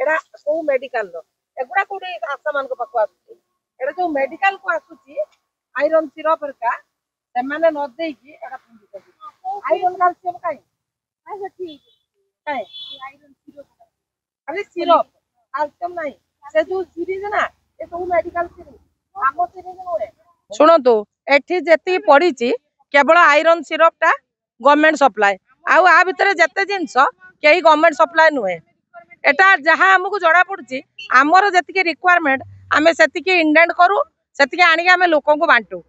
एडा को मेडिकल रो एगुडा कोडी आशा मान को पाखु आसुची एडा जो मेडिकल को आसुची आयरन सिरप रका से माने न देई की एडा पिंदी कर आयरन कैल्शियम काई अच्छा ठीक है आयरन सिरप खाली सिरप कैल्शियम नहीं से जो सीरीज ना ए सब मेडिकल सीरीज आमो सीरीज नोए सुनो तो एठी जेती पड़ी केवल आयरन सिरप टा गवर्नमेंट सप्लाई आउ आ भितर जेते जिंस कई गवर्नमेंट सप्लाई नुहे एटा जहाँ आमको जड़ा पड़ी आमर जी रिक्वायरमेंट आम से इंडेंट करूँ से आनिक आम लोक बांटू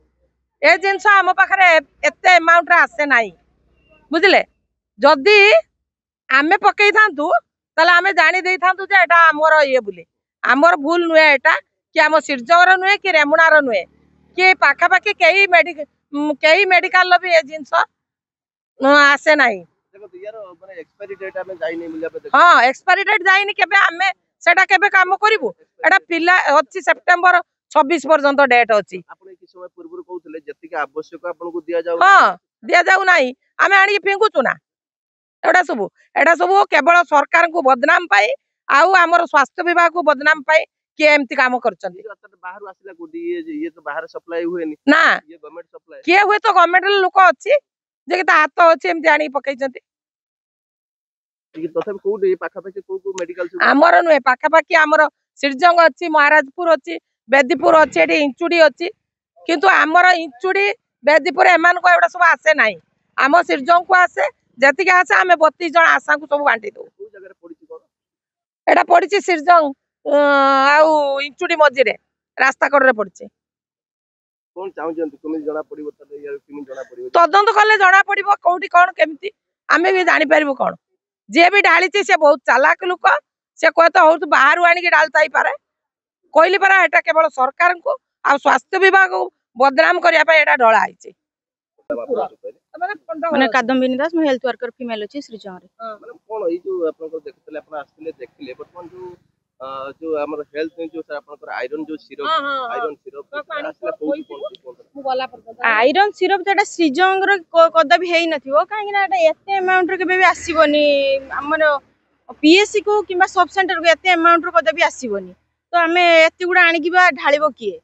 ए जिनस आम पाखे एत एमाउंट आसे ना बुझे जदि आमे पकई था आम जानी था आमर ये बोली आमर भूल नुहे एटा कि आम सिरजर नुहे कि रेमुणार नुहे कि पाखापाखि कई मेडिकल भी ये जिनस आसे ना हाँ एक्सपायरी डेट जाइनी केबे आमे सेटा केबे काम करिवु एटा पिला अछि सेप्टेम्बर 26 पर्यंत डेट अछि आपण कि समय पूर्व कहउतले जति के आवश्यक आपण को दिया जाउ हाँ दिया जाउ नाही आमे आनी फेंकुचु ना एटा सब केवल सरकार को बदनाम पाई आउ हमर स्वास्थ्य विभाग को बदनाम पाई के एमती काम करछन बाहर आसिला गुडी ये तो बाहर सप्लाई हुएनी ना ये गवर्नमेंट सप्लाई के हुए तो गवर्नमेंट लोक अछि जे के हाथ अछि एमती आनी पकैछन्ती तथापि कोडी पाखापाखि को मेडिकल आमर नुहे पाखापाखि आमर सिरजंग अच्छी महाराजपुर अच्छी बेदीपुर अच्छी एटी इंचुडी अच्छी किंतु आमर इंचुडी बेदीपुर एमान को एडा सब आसे नाही आम सिरजंग को आसे जतिके आसे आमे 32 जन आशा को सब बांटी दो को जगह पड़ी कोन एडा पड़ी सिरजंग आउ इंचुडी मझिरे रास्ता कड़ रे पड़ी कोन चाहू जंतु तुम जणा पड़िबो त यार किमि जणा पड़िबो तदंत कले जणा पड़िबो कोठी कोन केमती आमे भी जानि परिबो कोन जे भी ढाली से बहुत चालाक लोक से कहे तो हूँ बाहर आनिक ढालता ही पारे कहली पारा एटा केवल सरकार को आ स्वास्थ्य विभाग को बदनाम करने ढला है माने कादम्बिनी दास मैं हेल्थ वर्कर फीमेल अछि श्रीजंग रे माने कोन ई जो आपन को देखतले आपन आस्थिले देखले वर्तमान जो हमर हेल्थ जो सर आपन आयरन जो syrup iron syrup iron syrup तो श्रीजंग रे कदा भी हेई नथिवो काहे ना एते अमाउंट रे केबे भी आसीबनी हमर पीएससी को किबा सब सेंटर को एते अमाउंट रे कदा भी आसीबनी तो हमें एते गुडा आनी किबा ढालिबो किए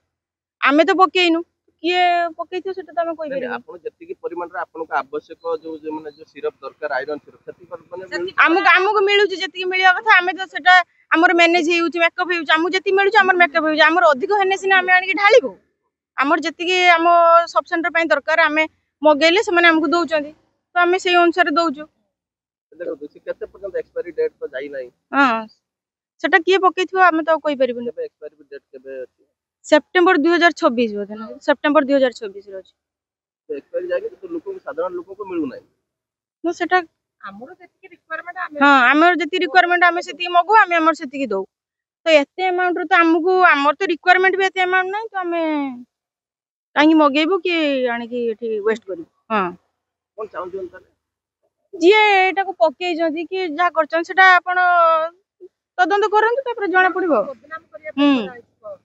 आमे तो पकेइनु किए पकेइथो सेटा त हम कोइ बेरि आपन जति की परिमाण रे आपन को आवश्यक जो माने जो सिरप दरकार आयरन सिरप सेति माने हमको मिलु जति मिलिया कथा हमें तो सेटा हमर मैनेज हेउची मेकअप हेउची हमु जति मिलुची हमर मेकअप हेउची हमर अधिक हेने सिना हमें आनी ढालिबो हमर जति की हम सब सेंटर पई दरकार हमें मगेले से माने हमको दउचंदी तो हमें सेही अनुसार दउचो देखो दोसी केते पर्यंत एक्सपायरी डेट तो जाई नाही हां सेटा किए पकेइथो हमें तो कोइ परिबो केबे एक्सपायरी डेट केबे अछि सेप्टेम्बर 2026 बोधे ना सेप्टेम्बर 2026 रे अछि तो एक्सपायरी जाई तो लोक साधारण लोक को मिलु नाही न सेटा हमरो जति रिक्वायरमेंट हां हमर जति रिक्वायरमेंट हमें सेति मगु हमें हमर सेति दउ तो एते अमाउंट रे तो हमको हमर तो रिक्वायरमेंट भी एते अमाउंट नाही तो हमें काहे मगेबो कि आनी कि एठी वेस्ट करिबो हां कोन चाहू जंता जे एटा को पके जदी कि जा करचन सेटा आपण तदंत करंतु तापर जणा पड़िबो बदनाम करिया